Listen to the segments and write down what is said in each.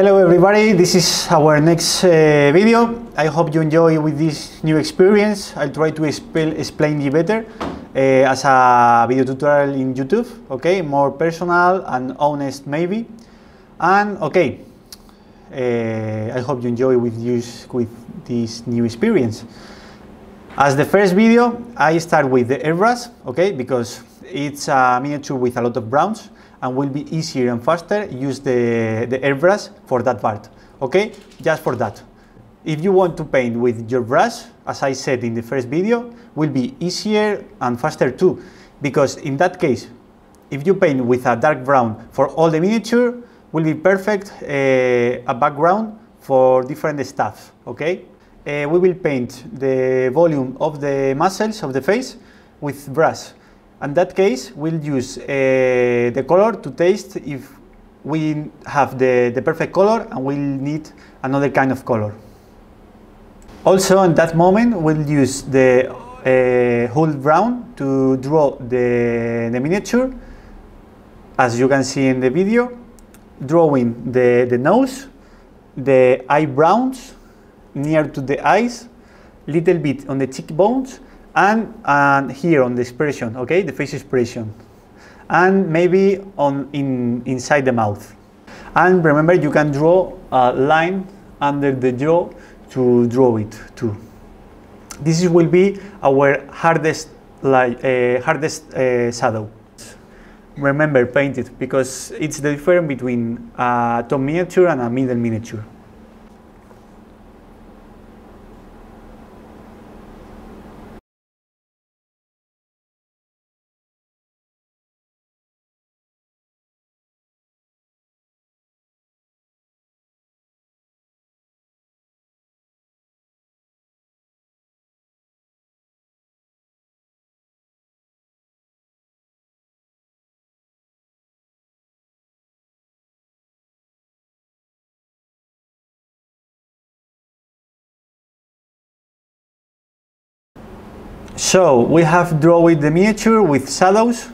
Hello everybody, this is our next video. I hope you enjoy with this new experience. I'll try to explain you better as a video tutorial in YouTube, okay? More personal and honest maybe. And okay, I hope you enjoy with this new experience. As the first video, I start with the airbrush, okay? Because it's a miniature with a lot of browns and will be easier and faster use the airbrush for that part, okay? Just for that. If you want to paint with your brush, as I said in the first video, will be easier and faster too, because in that case, if you paint with a dark brown for all the miniature, will be perfect a background for different stuff, okay? We will paint the volume of the muscles of the face with brush. In that case, we'll use the color to taste if we have the perfect color and we'll need another kind of color. Also, in that moment, we'll use the whole brown to draw the miniature, as you can see in the video, drawing the nose, the eyebrows near to the eyes, little bit on the cheekbones, and here on the expression, okay, the face expression, and maybe inside the mouth. And remember, you can draw a line under the jaw to draw it too. This will be our hardest shadow. Remember, paint it, because it's the difference between a top miniature and a middle miniature. So we have drawn the miniature with shadows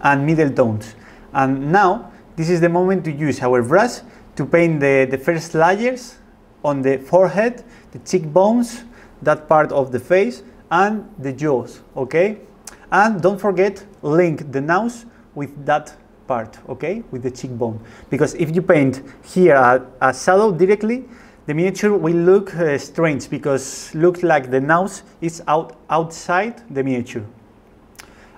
and middle tones, and now this is the moment to use our brush to paint the first layers on the forehead, the cheekbones, that part of the face, and the jaws, okay? And don't forget, link the nose with that part, okay, with the cheekbone, because if you paint here a shadow directly, the miniature will look strange, because looks like the nose is outside the miniature.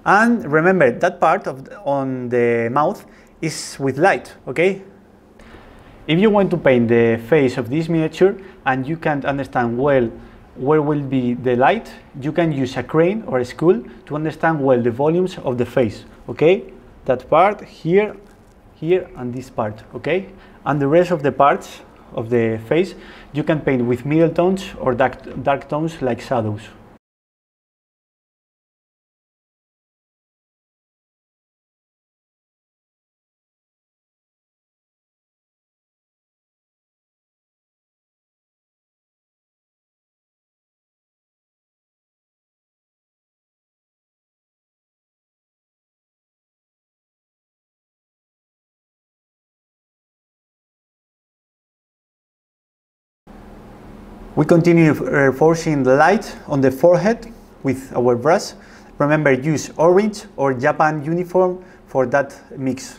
And remember, that part on the mouth is with light, okay? If you want to paint the face of this miniature and you can't understand well where will be the light, you can use a crane or a skull to understand well the volumes of the face, okay? That part here, here, and this part, okay? And the rest of the parts of the face you can paint with middle tones or dark tones like shadows. We continue reinforcing the light on the forehead with our brush. Remember, use orange or Japan uniform for that mix.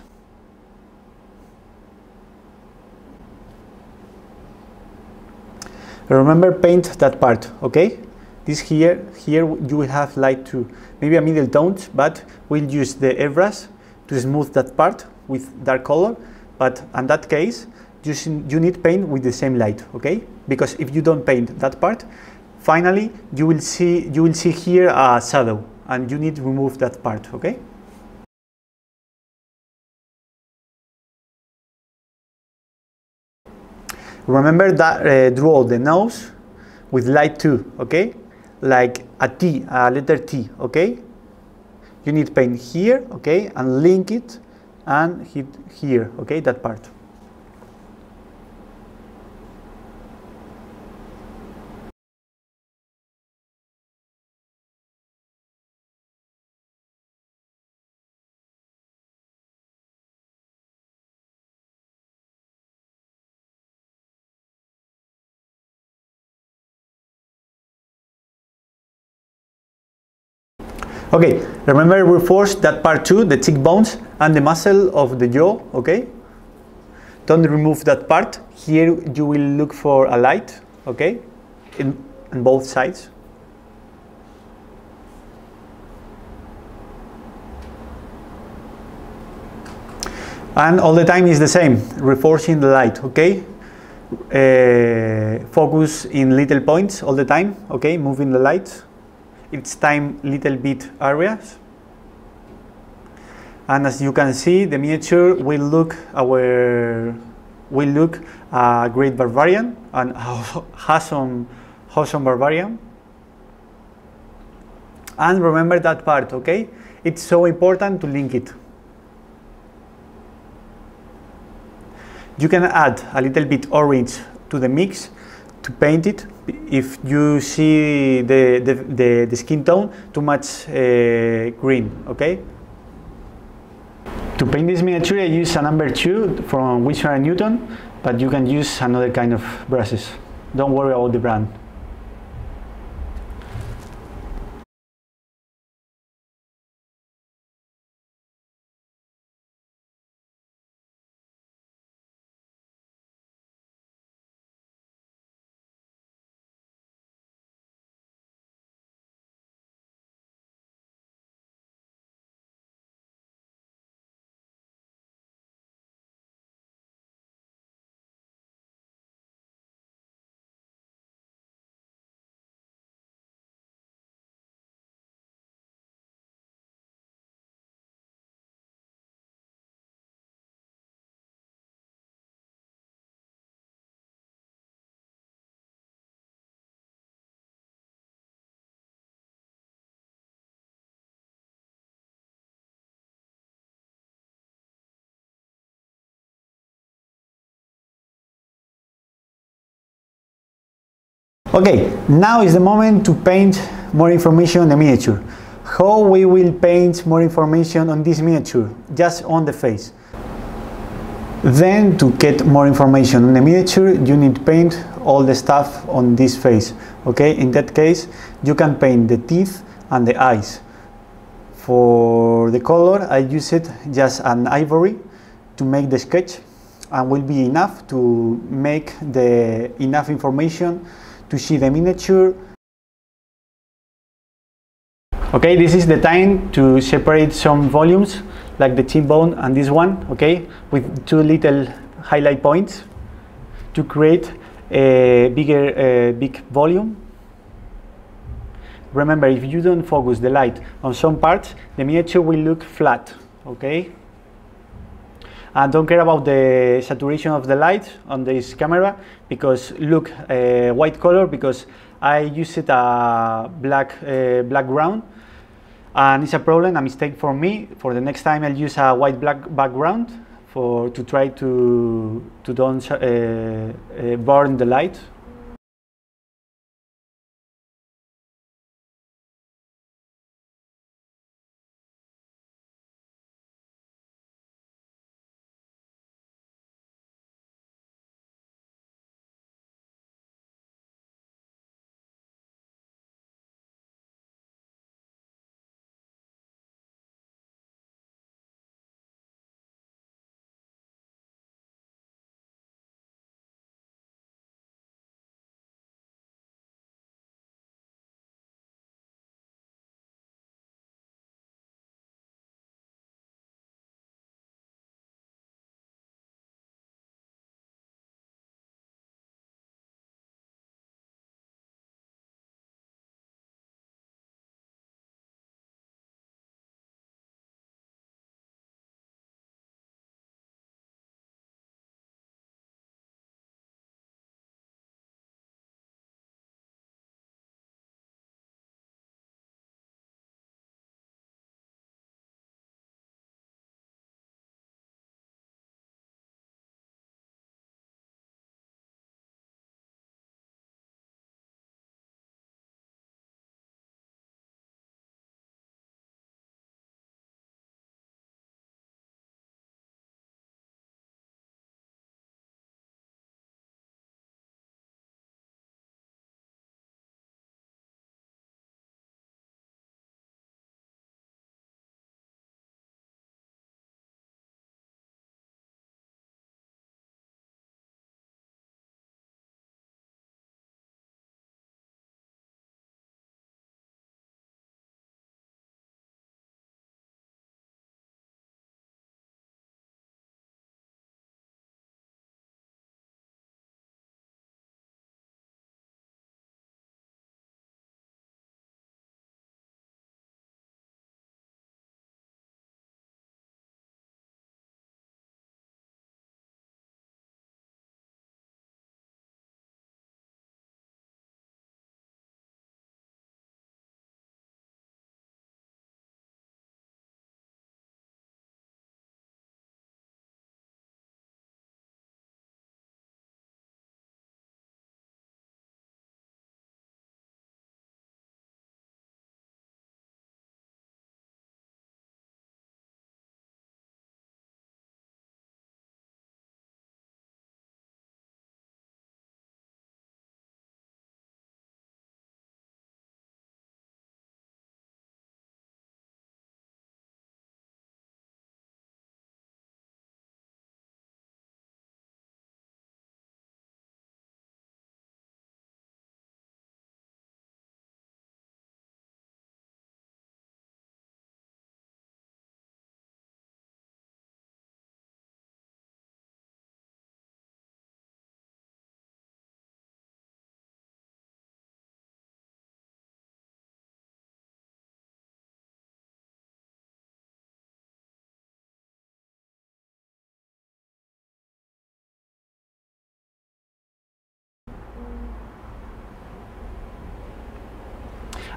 Remember, paint that part, okay? This here you will have light too. Maybe a middle tones, but we'll use the airbrush to smooth that part with dark color. But in that case, you need paint with the same light, okay? Because if you don't paint that part, finally you will see here a shadow, and you need to remove that part, okay? Remember that draw the nose with light too, okay? Like a T, a letter T, okay? You need paint here, okay, and link it and hit here, okay, that part. Okay, remember reinforce that part too, the cheekbones and the muscle of the jaw, okay? Don't remove that part. Here you will look for a light, okay? In both sides. And all the time is the same, reinforcing the light, okay? Focus in little points all the time, okay? Moving the light. Each time little bit areas. And as you can see, the miniature will look a great barbarian and awesome barbarian. And remember that part, okay? It's so important to link it. You can add a little bit orange to the mix to paint it if you see the skin tone too much green, okay? To paint this miniature I use a number 2 from Winsor & Newton, but you can use another kind of brushes. Don't worry about the brand. Okay, now is the moment to paint more information on the miniature. How we will paint more information on this miniature? Just on the face. Then to get more information on the miniature, you need to paint all the stuff on this face. Okay, in that case, you can paint the teeth and the eyes. For the color, I use it just an ivory to make the sketch, and will be enough to make the enough information to see the miniature. Okay, this is the time to separate some volumes, like the cheekbone and this one, okay, with two little highlight points to create a big volume. Remember, if you don't focus the light on some parts, the miniature will look flat, okay? And don't care about the saturation of the light on this camera, because look, white color, because I use it a black background, and it's a problem, a mistake for me. For the next time, I'll use a white black background to try to don't burn the light.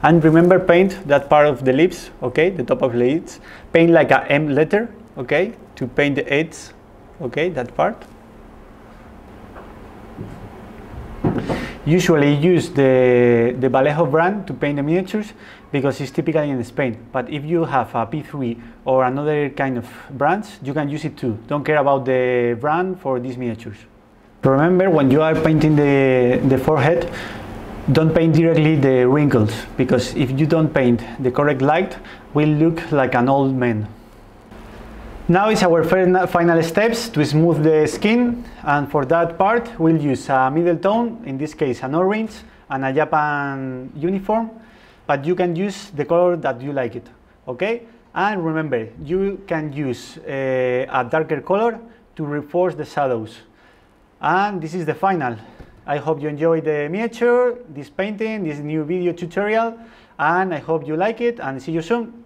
And remember, paint that part of the lips, okay, the top of the lips. Paint like a M letter, okay, to paint the edge, okay, that part. Usually use the Vallejo brand to paint the miniatures because it's typically in Spain. But if you have a P3 or another kind of brands, you can use it too. Don't care about the brand for these miniatures. Remember, when you are painting the forehead, don't paint directly the wrinkles, because if you don't paint the correct light, will look like an old man. Now is our final steps to smooth the skin, and for that part we'll use a middle tone, in this case an orange, and a Japan uniform, but you can use the color that you like it, okay? And remember, you can use a darker color to reinforce the shadows. And this is the final. I hope you enjoyed the miniature, this painting, this new video tutorial, and I hope you like it, and see you soon.